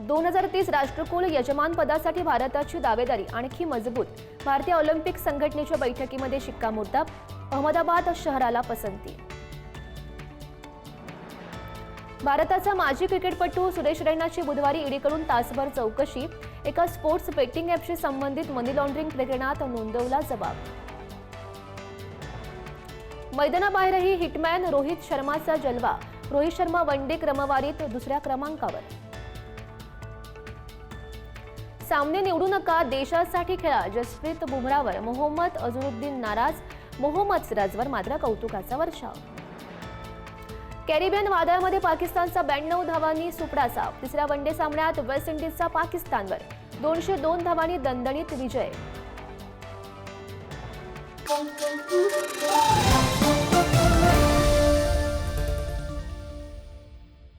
2030 राष्ट्रकुल यजमानपदासाठी भारताची दावेदारी आणखी मजबूत. भारतीय ऑलिम्पिक संघटनेच्या बैठकीमध्ये शिक्कामोर्तब. अहमदाबाद शहराला पसंती. भारताचा माजी क्रिकेटपटू सुरेश रैनाची बुधवारी ईडीकडून तासभर चौकशी. एका स्पोर्ट्स बेटिंग ॲपशी संबंधित मनी लॉन्ड्रिंग प्रकरणात नोंदवला जबाब. मैदानाबाहेरही हिटमॅन रोहित शर्माचा जलवा. रोहित शर्मा वनडे क्रमवारीत दुसऱ्या क्रमांकावर. सामने निवडू नका, देशासाठी खेळा. जसप्रीत बुमराहवर मोहम्मद अझरुद्दीन नाराज. मोहम्मद सिराजवर मात्र कौतुकाचा वर्षाव. कॅरिबियन वादळामध्ये पाकिस्तानचा 92 धावांनी सुपडाचा. तिसऱ्या वनडे सामन्यात वेस्ट इंडिजचा पाकिस्तानवर 202 धावांनी दणदणीत विजय.